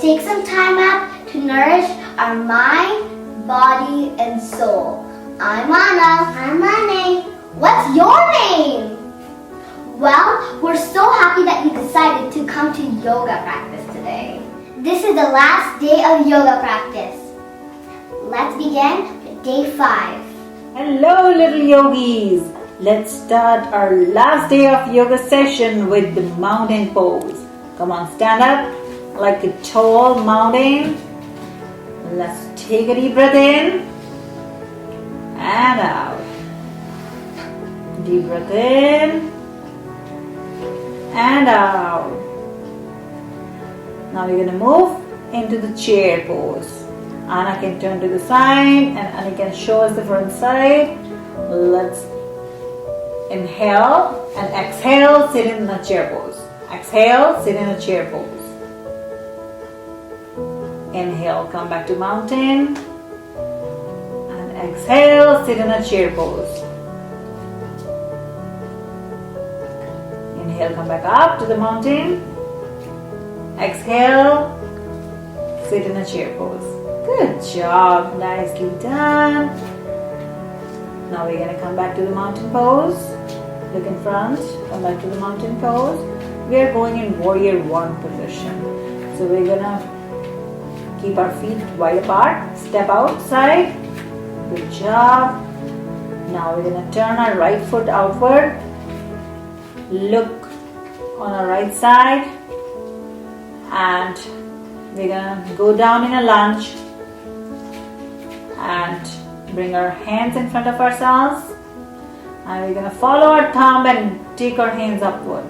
take some time out to nourish our mind, body, and soul. I'm Anna. I'm Anay. What's your name? Well, we're so happy that you decided to come to yoga practice today. This is the last day of yoga practice. Let's begin with day 5. Hello little yogis. Let's start our last day of yoga session with the mountain pose. Come on, stand up like a tall mountain. Let's take a deep breath in and out. Deep breath in and out. Now we're going to move into the chair pose. Anna can turn to the side and Anna can show us the front side. Let's inhale and exhale, sit in the chair pose. Exhale, sit in a chair pose. Inhale, come back to mountain. And exhale, sit in a chair pose. Inhale, come back up to the mountain. Exhale, sit in a chair pose. Good job, nicely done. Now we're going to come back to the mountain pose. Look in front, come back to the mountain pose. We are going in warrior 1 position. So we're going to keep our feet wide apart, step outside. Good job. Now we're going to turn our right foot outward. Look on our right side. And we're going to go down in a lunge. And bring our hands in front of ourselves. And we're going to follow our thumb and take our hands upward.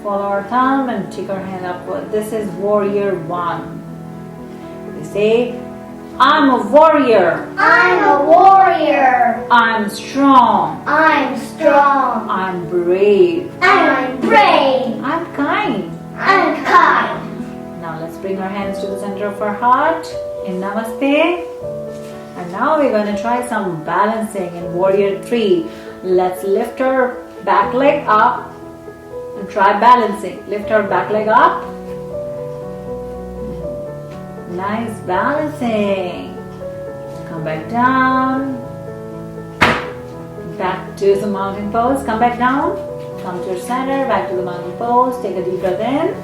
Follow our thumb and take our hand upward. This is warrior 1. We say, I'm a warrior. I'm a warrior. I'm strong. I'm strong. I'm brave. I'm brave. I'm kind. I'm kind. Now let's bring our hands to the center of our heart in Namaste. And now we're going to try some balancing in warrior 3. Let's lift our back leg up and try balancing. Lift our back leg up. Nice balancing. Come back down. Back to the mountain pose. Come back down. Come to your center. Back to the mountain pose. Take a deep breath in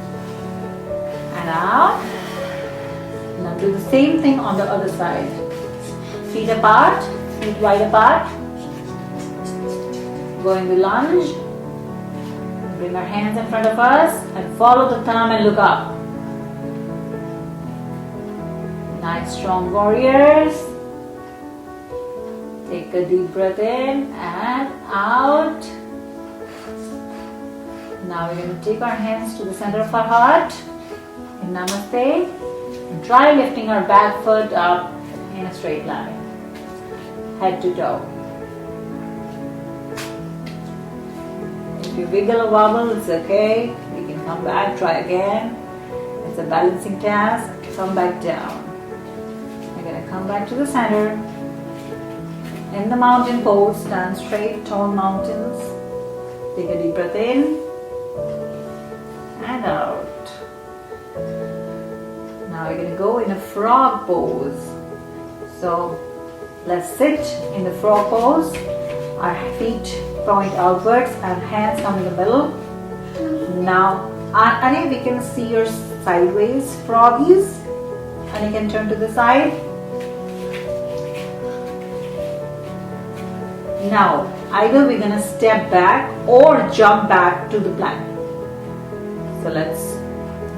and out. Now do the same thing on the other side. Feet apart, feet wide apart. Go in the lunge. Bring our hands in front of us and follow the thumb and look up. Nice strong warriors. Take a deep breath in and out. Now we're going to take our hands to the center of our heart in Namaste. And try lifting our back foot up in a straight line, head to toe. If you wiggle or wobble, it's okay. You can come back, try again. It's a balancing task. Come back down. You're going to come back to the center. In the mountain pose, stand straight, tall mountains. Take a deep breath in and out. Now we're going to go in a frog pose. So let's sit in the frog pose. Our feet point outwards and hands come in the middle. Now, Anay, we can see your sideways froggies. And you can turn to the side. Now, either we're going to step back or jump back to the plank. So let's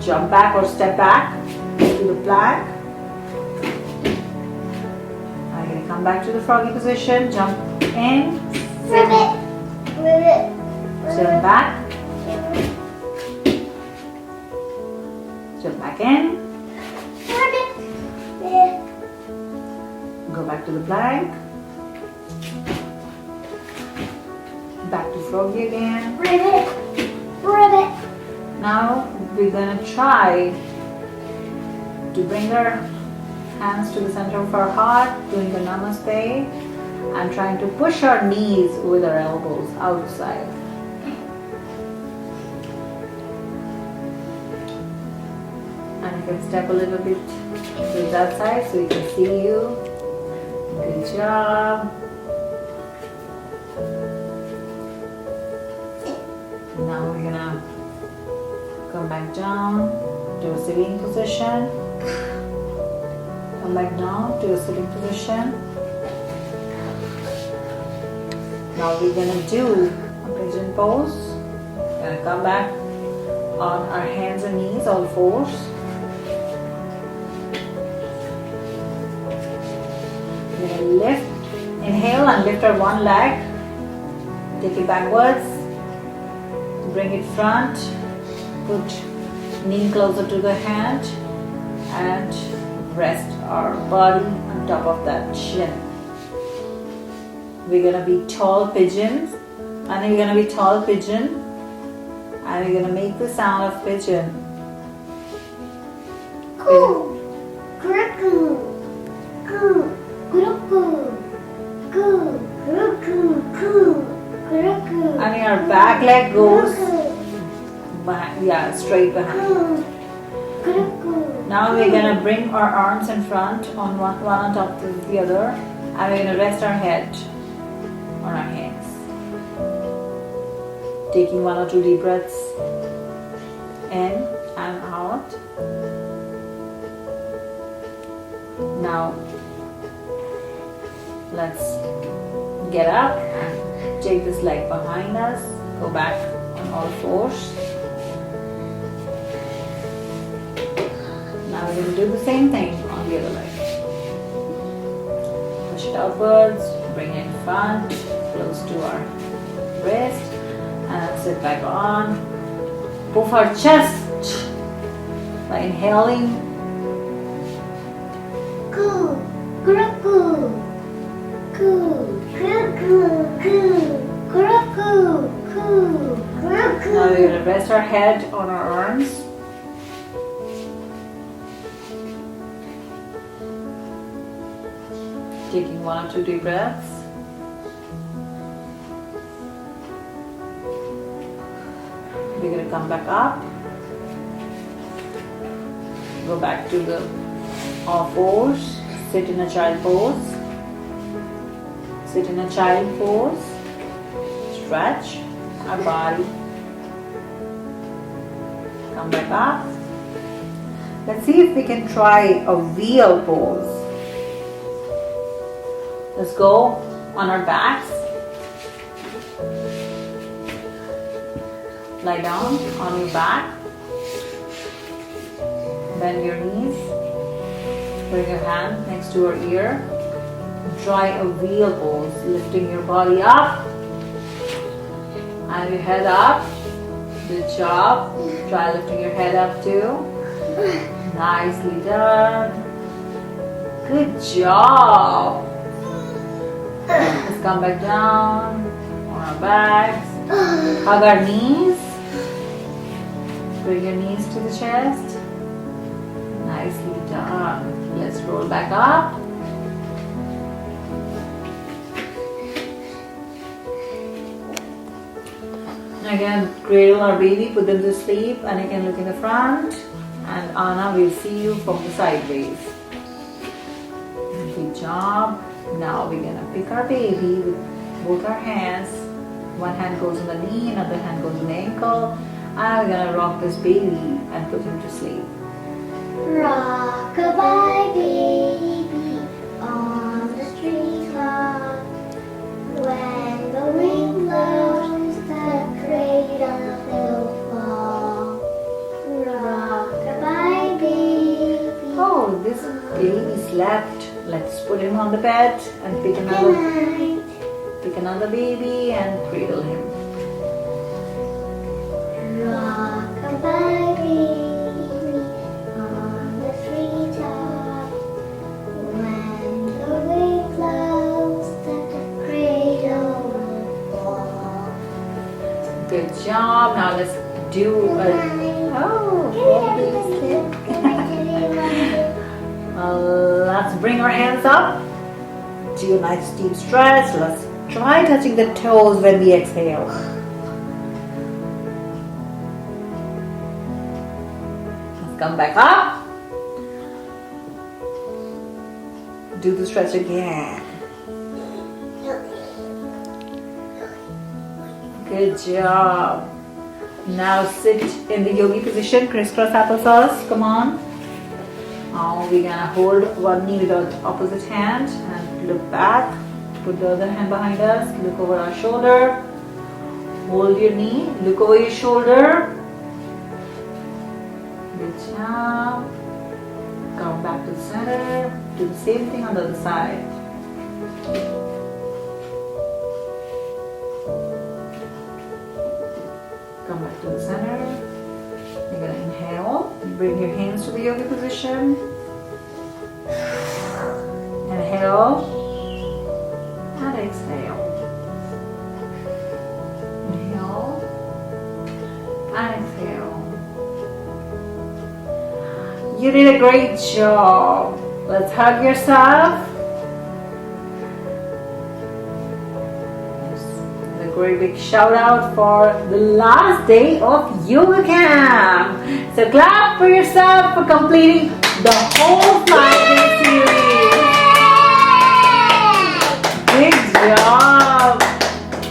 jump back or step back to the plank. I'm going to come back to the froggy position, jump in, Ribbit. Ribbit. jump back, jump back in, Ribbit. go back to the plank, back to froggy again. Ribbit. Ribbit. Now we're going to try to bring our hands to the center of our heart, doing the Namaste, and trying to push our knees with our elbows outside. I can step a little bit to that side so you can see you. Good job. Now we're gonna come back down to a sitting position. Come back down to a sitting position. Now we're gonna do a pigeon pose. We're gonna come back on our hands and knees, all fours. We're gonna lift, inhale and lift our one leg. Take it backwards. Bring it front. Put knee closer to the hand and rest our body on top of that chin. We're gonna be tall pigeons, and we're gonna be tall pigeon, and we're gonna make the sound of pigeon. Coo, coo, coo, coo, coo, coo. And your back leg goes behind, straight behind. Now we're gonna bring our arms in front, on one on top of the other, and we're gonna rest our head on our hands. Taking 1 or 2 deep breaths in and out. Now let's get up and take this leg behind us. Go back on all fours. Now we're going to do the same thing on the other leg. Push it outwards, bring it in front, close to our wrist, and sit back on. Puff our chest by inhaling. Coo, coo, coo, coo, coo, coo, coo, coo. Now we're going to rest our head on our arms. Taking 1 or 2 deep breaths. We're going to come back up. Go back to the all fours. Sit in a child pose. Sit in a child pose. Stretch our body. Come back up. Let's see if we can try a wheel pose. Let's go on our backs. Lie down on your back. Bend your knees. Bring your hand next to your ear. Try a wheel pose, lifting your body up and your head up. Good job. Try lifting your head up too. Nicely done. Good job. Let's come back down on our backs. Hug our knees. Bring your knees to the chest. Nicely done. Let's roll back up. Again, cradle our baby, put them to sleep, and you can look in the front. And Anna will see you from the sideways. Good job. Now we're gonna pick our baby with both our hands. One hand goes on the knee, another hand goes on the ankle. And we're gonna rock this baby and put him to sleep. Rock-a-bye baby on the treetop. When the wind blows, the cradle will fall. Rock-a-bye baby. Oh, this baby slept. Let's put him on the bed and pick another baby and cradle him. Rock-a-bye baby on the treetop. When the wind blows, the cradle will fall. Good job. Now let's do a baby sleep. Let's bring our hands up. Do a nice deep stretch. Let's try touching the toes when we exhale. Let's come back up. Do the stretch again. Good job. Now sit in the yogi position, crisscross applesauce. Come on. Now we're gonna hold one knee with the opposite hand and look back. Put the other hand behind us. Look over our shoulder. Hold your knee. Look over your shoulder. Good job. Come back to the center. Do the same thing on the other side. Come back to the center. You're gonna inhale. Bring your hands to the yoga position. Inhale and exhale. Inhale and exhale. You did a great job. Let's hug yourself. A great big shout out for the last day of yoga camp. So clap for yourself for completing the whole 5-day series. Good job.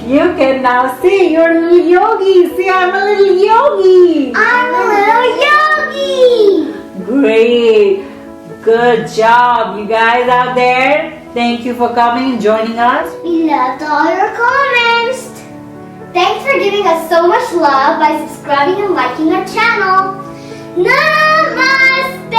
You can now see your little yogi. See, I'm a little yogi. I'm a little yogi. Great. Good job, you guys out there. Thank you for coming and joining us. We loved all your comments. Thanks for giving us so much love by subscribing and liking our channel. Namaste!